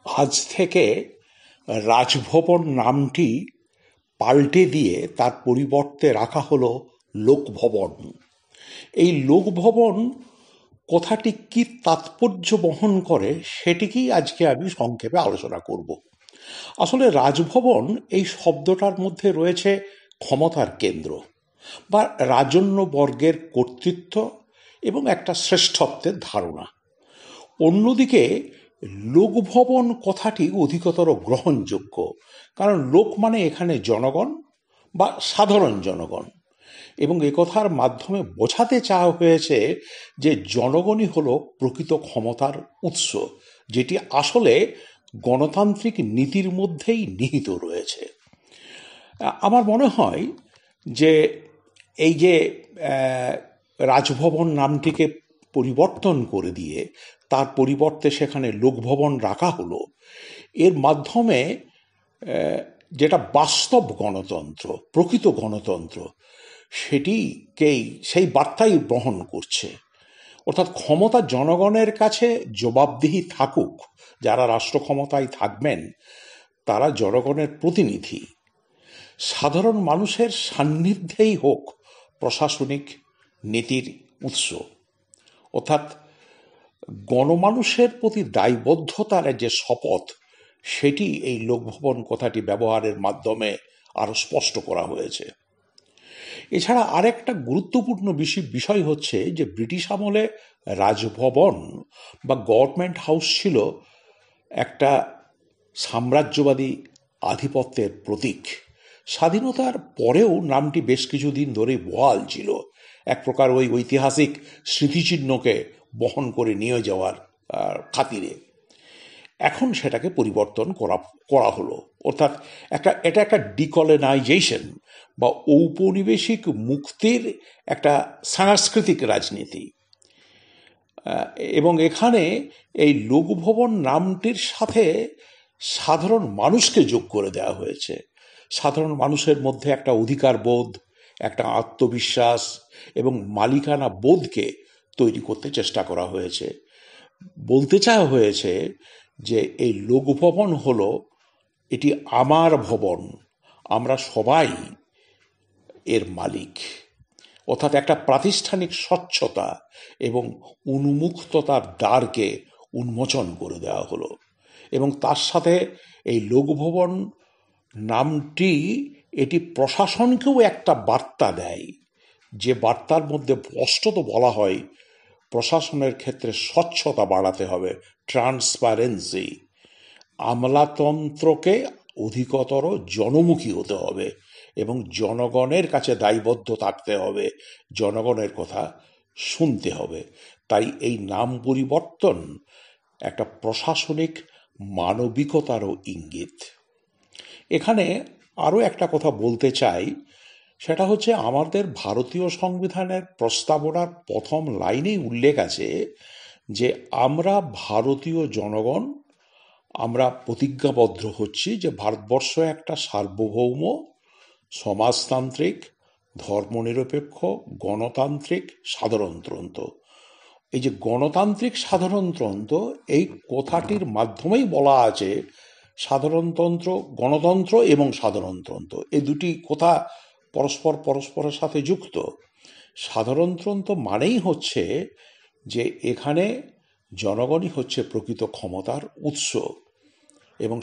আজ থেকে রাজভবন নামটি পাল্টে দিয়ে তার পরিবর্তে রাখা হলো লোকভবন। এই লোকভবন কথাটি কি তাৎপর্য বহন করে সেটিকেই আজকে আমি সংক্ষেপে আলোচনা করব। আসলে রাজভবন এই শব্দটার মধ্যে রয়েছে ক্ষমতার কেন্দ্র বা রাজন্য বর্গের কর্তৃত্ব এবং একটা শ্রেষ্ঠত্বের ধারণা। অন্যদিকে লোকভবন কথাটি অধিকতর গ্রহণযোগ্য, কারণ লোক মানে এখানে জনগণ বা সাধারণ জনগণ, এবং একথার মাধ্যমে বোঝাতে চাওয়া হয়েছে যে জনগণই হলো প্রকৃত ক্ষমতার উৎস, যেটি আসলে গণতান্ত্রিক নীতির মধ্যেই নিহিত রয়েছে। আমার মনে হয় যে এই যে রাজভবন নামটিকে পরিবর্তন করে দিয়ে তার পরিবর্তে সেখানে লোকভবন রাখা হলো, এর মাধ্যমে যেটা বাস্তব গণতন্ত্র, প্রকৃত গণতন্ত্র, সেটিকেই সেই বার্তাই বহন করছে। অর্থাৎ ক্ষমতা জনগণের কাছে জবাবদিহি থাকুক, যারা রাষ্ট্র ক্ষমতায় থাকবেন তারা জনগণের প্রতিনিধি, সাধারণ মানুষের সান্নিধ্যেই হোক প্রশাসনিক নীতির উৎস। অর্থাৎ গণমানুষের প্রতি দায়বদ্ধতার যে শপথ, সেটি এই লোকভবন কথাটি ব্যবহারের মাধ্যমে আরো স্পষ্ট করা হয়েছে। এছাড়া আরেকটা গুরুত্বপূর্ণ বিষয় হচ্ছে যে ব্রিটিশ আমলে রাজভবন বা গভর্নমেন্ট হাউস ছিল একটা সাম্রাজ্যবাদী আধিপত্যের প্রতীক। স্বাধীনতার পরেও নামটি বেশ কিছুদিন ধরে বহাল ছিল, এক প্রকার ওই ঐতিহাসিক স্মৃতিচিহ্নকে বহন করে নিয়ে যাওয়ার খাতিরে। এখন সেটাকে পরিবর্তন করা হলো, অর্থাৎ এটা একটা ডিকলোনাইজেশন বা ঔপনিবেশিক মুক্তির একটা সাংস্কৃতিক রাজনীতি। এবং এখানে এই লোকভবন নামটির সাথে সাধারণ মানুষকে যোগ করে দেওয়া হয়েছে। সাধারণ মানুষের মধ্যে একটা অধিকার বোধ, একটা আত্মবিশ্বাস এবং মালিকানা বোধকে তৈরি করতে চেষ্টা করা হয়েছে। বলতে চাওয়া হয়েছে যে এই লোকভবন হলো এটি আমার ভবন, আমরা সবাই এর মালিক। অর্থাৎ একটা প্রাতিষ্ঠানিক স্বচ্ছতা এবং উন্মুক্ততার দ্বারকে উন্মোচন করে দেওয়া হলো। এবং তার সাথে এই লোকভবন নামটি এটি প্রশাসনকেও একটা বার্তা দেয়, যে বার্তার মধ্যে স্পষ্টত বলা হয় প্রশাসনের ক্ষেত্রে স্বচ্ছতা বাড়াতে হবে, ট্রান্সপারেন্সি, আমলাতন্ত্রকে অধিকতর জনমুখী হতে হবে এবং জনগণের কাছে দায়বদ্ধ থাকতে হবে, জনগণের কথা শুনতে হবে। তাই এই নাম পরিবর্তন একটা প্রশাসনিক মানবিকতারও ইঙ্গিত। এখানে আরও একটা কথা বলতে চাই, সেটা হচ্ছে আমাদের ভারতীয় সংবিধানের প্রস্তাবনার প্রথম লাইনেই উল্লেখ আছে যে আমরা ভারতীয় জনগণ, আমরা প্রতিজ্ঞাবদ্ধ হচ্ছি যে ভারতবর্ষ একটা সার্বভৌম সমাজতান্ত্রিক ধর্মনিরপেক্ষ গণতান্ত্রিক সাধারণতন্ত্র। এই যে গণতান্ত্রিক সাধারণতন্ত্র, এই কথাটির মাধ্যমেই বলা আছে সাধারণতন্ত্র, গণতন্ত্র এবং সাধারণতন্ত্র এই দুটি কথা পরস্পরের সাথে যুক্ত। সাধারণতন্ত্র মানেই হচ্ছে যে এখানে জনগণই হচ্ছে প্রকৃত ক্ষমতার উৎস এবং